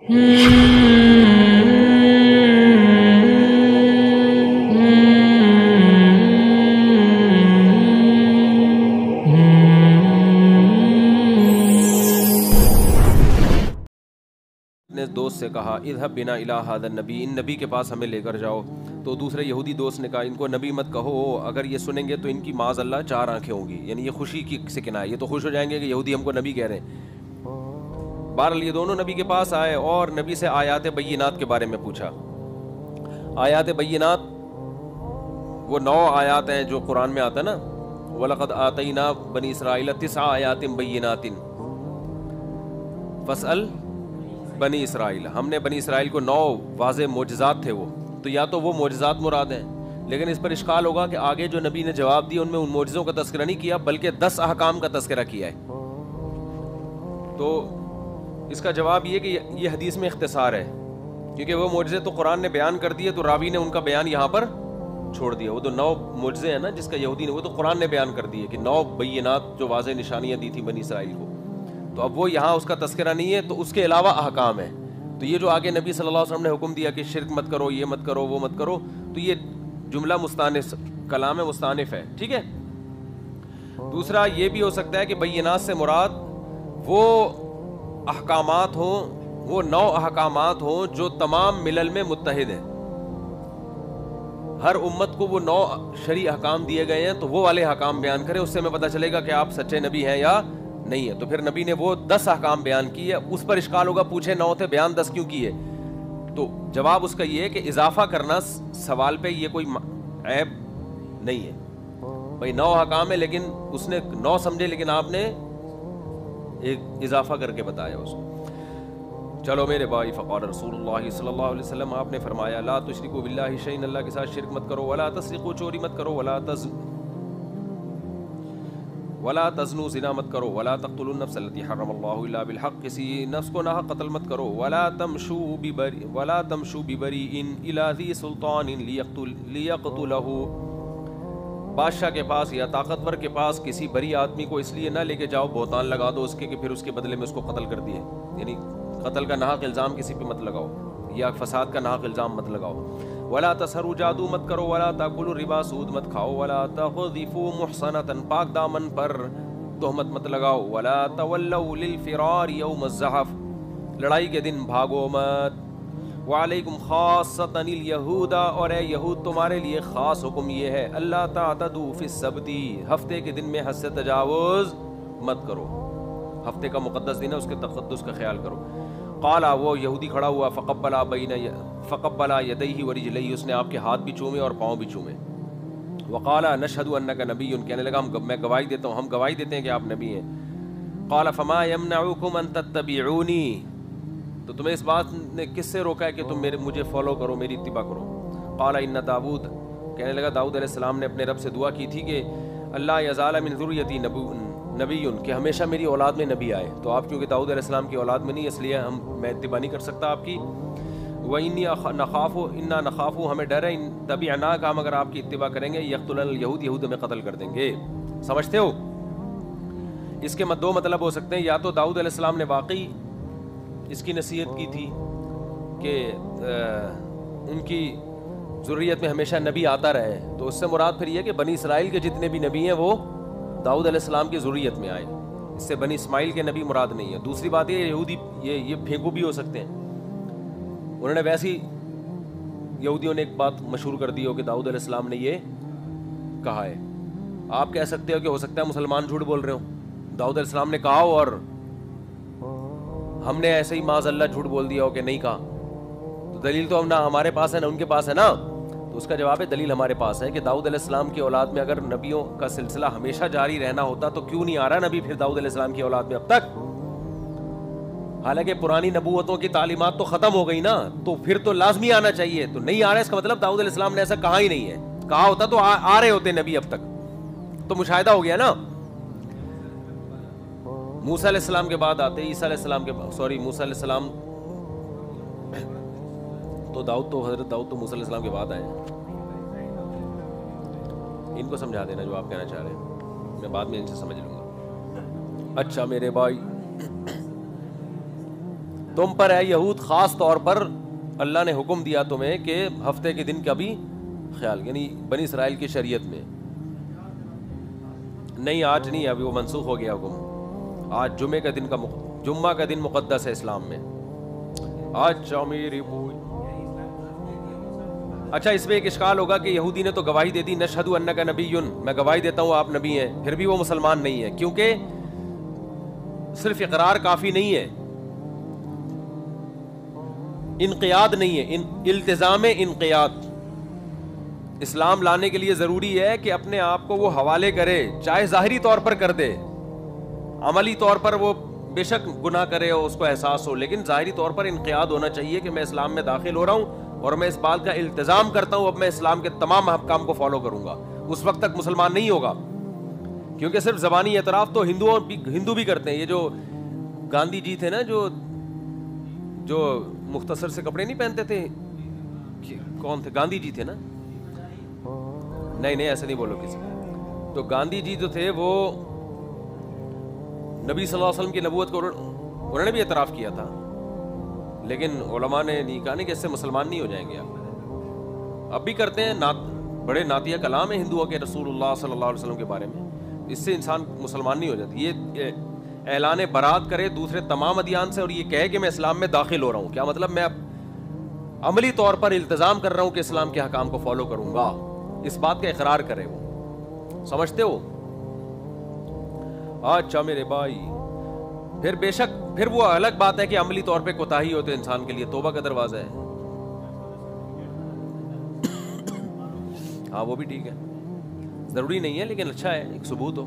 نے دوست سے کہا اذهب بنا الى هذا النبی، ان نبی کے پاس ہمیں لے کر جاؤ. تو دوسرے یہودی دوست نے کہا ان کو نبی مت کہو، اگر یہ سنیں گے تو ان کی معاذ اللہ 4 آنکھیں ہوں گی، یعنی یہ خوشی کی سے کنایہ، یہ تو خوش ہو جائیں گے کہ یہودی ہم کو نبی کہہ رہے ہیں. بہرحال یہ دونوں نبی کے پاس آئے اور نبی سے آیات بینات کے بارے میں پوچھا. آیات بینات وہ 9 آیات ہیں جو قرآن میں آتا ہے نا، وَلَقَدْ آتَيْنَا بَنِي إِسْرَائِيلَ 9 آیات بینات فَاسْأَلْ بنی اسرائیل. ہم نے بنی اسرائیل کو 9 واضح معجزات تھے وہ، تو یا تو وہ معجزات مراد ہیں، لیکن اس پر اشکال ہوگا کہ آگے جو نبی نے جواب دیا ان میں ان معجزوں کا تذکرہ نہیں کیا بلکہ 10 احکام کا تذکرہ کیا ہے. تو اس کا جواب یہ کہ یہ حدیث میں اختصار ہے، کیونکہ وہ معجزے تو قرآن نے بیان کر دیے تو راوی نے ان کا بیان یہاں پر چھوڑ دیا. وہ تو 9 معجزے ہیں نا جس کا یہودی نے، وہ تو قرآن نے بیان کر دیے کہ 9 بینات جو واضح نشانیاں دی تھی بنی اسرائیل کو، تو اب وہ یہاں اس کا تذکرہ نہیں ہے، تو اس کے علاوہ احکام ہے. تو یہ جو آگے نبی صلی اللہ علیہ وسلم نے حکم دیا کہ شرک مت کرو، یہ مت کرو، وہ مت کرو، تو یہ جملہ مستانف کلام مستانف ہے. ٹھیک ہے. دوسرا یہ بھی ہو سکتا ہے کہ بینات سے مراد وہ احکامات ہوں، وہ 9 احکامات ہوں جو تمام ملل میں متحد ہیں. ہر امت کو وہ 9 شرعی احکام دیے گئے ہیں، تو وہ والے احکام بیان کریں، اس سے ہمیں پتہ چلے گا کہ آپ سچے نبی ہیں یا نہیں ہے. تو پھر نبی نے وہ 10 احکام بیان کیے. اس پر اشکال ہوگا پوچھے 9 تھے بیان 10 کیوں کیے؟ تو جواب اس کا یہ ہے کہ اضافہ کرنا سوال پہ یہ کوئی عیب نہیں ہے. بھائی 9 احکام ہے لیکن اس نے 9 سمجھے، لیکن آپ نے ایک اضافہ کر کے بتایا اس کو. چلو میرے بھائی، فقال رسول اللہ صلی اللہ علیہ وسلم، آپ نے فرمایا لا تشرکوا باللہ شیئا، اللہ کے ساتھ شرک مت کرو، ولا تسرقوا، چوری مت کرو، ولا تزنوا، زنا مت کرو، ولا تقتلوا النفس التي حرم الله الا بالحق، کسی نفس کو ناحق قتل مت کرو، ولا تمشوا ببریء الى ذی سلطان لیقتله، بادشاہ کے پاس یا طاقتور کے پاس کسی بری آدمی کو اس لیے نہ لے کے جاؤ بہتان لگا دو اس کے کہ پھر اس کے بدلے میں اس کو قتل کر دیے. یعنی قتل کا ناحق الزام کسی پہ مت لگاؤ یا فساد کا ناحق الزام مت لگاؤ. ولا تسحروا، جادو مت کرو، ولا تاکلوا الربا، سود مت کھاؤ، ولا تقذفوا محصنة، پاک دامن پر تہمت مت لگاؤ، ولا تولوا للفرار یوم الزحف، لڑائی کے دن بھاگو مت. وعلیکم خاصۃ الیہود، اور اے یہود تمہارے لیے خاص حکم یہ ہے اللہ تعتدوا فی السبت، ہفتے کے دن میں حد سے تجاوز مت کرو. ہفتے کا مقدس دن ہے، اس کے تقدس کا خیال کرو. قال، وہ یہودی کھڑا ہوا، فقبل یدیہ ورجلیہ، اس نے آپ کے ہاتھ بھی چومے اور پاؤں بھی چومے. وقال نشہد انک نبی، کہنے لگا میں گواہی دیتا ہوں، ہم گواہی دیتے ہیں کہ آپ نبی ہیں. قال فما یمنعکم ان تتبعونی، تو تمہیں اس بات نے کس سے روکا ہے کہ تم مجھے فالو کرو، میری اتباع کرو. قال ان داؤد، کہنے لگا داؤد علیہ السلام نے اپنے رب سے دعا کی تھی کہ اللہ یزال من ذریتی نبی، کہ ہمیشہ میری اولاد میں نبی آئے. تو آپ کیونکہ داؤد علیہ السلام کی اولاد میں نہیں، اس لیے میں اتباع نہیں کر سکتا آپ کی. وَإِنِّي نَخَافُ، إِنَّا نَخَافُ، ہمیں ڈر ہے، ان تَبِعْنَاكَ، ہم اگر آپ کی اتباع کریں گے، يَقْتُلَنَا الْيَهُودُ، یہود ہمیں قتل کر دیں گے. سمجھتے ہو؟ اس کے 2 مطلب ہو سکتے ہیں. یا تو داؤد علیہ السلام نے واقعی اس کی نصیحت کی تھی کہ ان کی ذریت میں ہمیشہ نبی آتا رہے، تو اس سے مراد پھر یہ کہ بنی اسرائیل کے جتنے بھی نبی ہیں وہ داؤد علیہ السلام کی ذریت میں آئے، اس سے بنی اسماعیل کے نبی مراد نہیں ہے. دوسری بات یہ یہودی یہ پھینکو بھی ہو سکتے ہیں. انہوں نے ویسی یہودیوں نے ایک بات مشہور کر دی ہو کہ داؤد علیہ السلام نے یہ کہا ہے. آپ کہہ سکتے ہو کہ ہو سکتا ہے مسلمان جھوٹ بول رہے ہو، داؤد علیہ السلام نے کہا ہو اور ہم نے ایسے ہی معاذ اللہ جھوٹ بول دیا ہو کہ نہیں کہا. تو دلیل تو ہم نہ ہمارے پاس ہے نہ ان کے پاس ہے نا. تو اس کا جواب ہے دلیل ہمارے پاس ہے کہ داؤد علیہ السلام کی اولاد میں اگر نبیوں کا سلسلہ ہمیشہ جاری رہنا ہوتا تو کیوں نہیں آ رہا نبی پھر داؤد علیہ السلام کی اولاد میں اب تک؟ حالانکہ پرانی نبوتوں کی تعلیمات تو ختم ہو گئی نا، تو پھر تو لازمی آنا چاہیے. تو نہیں آ رہا، اس کا مطلب داؤد علیہ السلام نے ایسا کہا ہی نہیں ہے. کہا ہوتا تو آ رہے ہوتے نبی اب تک. تو مشاہدہ ہو گیا نا. موسیٰ علیہ السلام کے بعد آتے عیسیٰ علیہ السلام کے موسیٰ علیہ السلام تو حضرت داؤد تو موسیٰ علیہ السلام کے بعد آئے. ان کو سمجھا دینا جو آپ کہنا چاہ رہے ہیں، میں بعد میں ان سے سمجھ لوں گا. اچھا میرے بھائی، تم پر ہے یہود خاص طور پر اللہ نے حکم دیا تمہیں کہ ہفتے کے دن کا بھی خیال, یعنی بنی اسرائیل کی شریعت میں نہیں, آج نہیں, ابھی وہ منسوخ ہو گیا حکم. آج جمعہ کا دن مقدس ہے اسلام میں. آج میری بوئی, اچھا اس میں ایک اشکال ہوگا کہ یہودی نے تو گواہی دے دی نشہد انک نبی, میں گواہی دیتا ہوں آپ نبی ہیں, پھر بھی وہ مسلمان نہیں ہے, کیونکہ صرف اقرار کافی نہیں ہے, انقیاد نہیں ہے, التزام انقیاد. اسلام لانے کے لیے ضروری ہے کہ اپنے آپ کو وہ حوالے کرے, چاہے ظاہری طور پر کر دے, عملی طور پر وہ بے شک گناہ کرے اور اس کو احساس ہو, لیکن ظاہری طور پر انقیاد ہونا چاہیے کہ میں اسلام میں داخل ہو رہا ہوں اور میں اس بات کا التزام کرتا ہوں اب میں اسلام کے تمام احکام کو فالو کروں گا. اس وقت تک مسلمان نہیں ہوگا, کیونکہ صرف زبانی اعتراف تو ہندو بھی کرتے ہیں. یہ جو گاندھی جی تھے نا, جو مختصر سے کپڑے نہیں پہنتے تھے, کون تھے, گاندھی جی تھے نا, نہیں ایسا نہیں بولو کسی. تو گاندھی جی جو تھے وہ نبی صلی اللہ علیہ وسلم کی نبوت کو انہوں نے بھی اعتراف کیا تھا, لیکن علماء نے نہیں کہا کہ اس سے مسلمان نہیں ہو جائیں گے آپ. اب بھی کرتے ہیں, بڑے نعتیہ کلام ہیں ہندوؤں کے رسول اللہ صلی اللہ علیہ وسلم کے بارے میں, اس سے انسان مسلمان نہیں ہو جاتی. یہ اعلان برات کرے دوسرے تمام ادیان سے اور یہ کہے کہ میں اسلام میں داخل ہو رہا ہوں, کیا مطلب میں اب عملی طور پر التزام کر رہا ہوں کہ اسلام کے حکام کو فالو کروں گا, اس بات کا اقرار کرے. وہ سمجھتے ہو؟ اچھا میرے بھائی, پھر بے شک پھر وہ الگ بات ہے کہ عملی طور پہ کوتاہی ہوتے انسان کے لیے توبہ کا دروازہ ہے. ہاں وہ بھی ٹھیک ہے, ضروری نہیں ہے لیکن اچھا ہے ایک ثبوت ہو.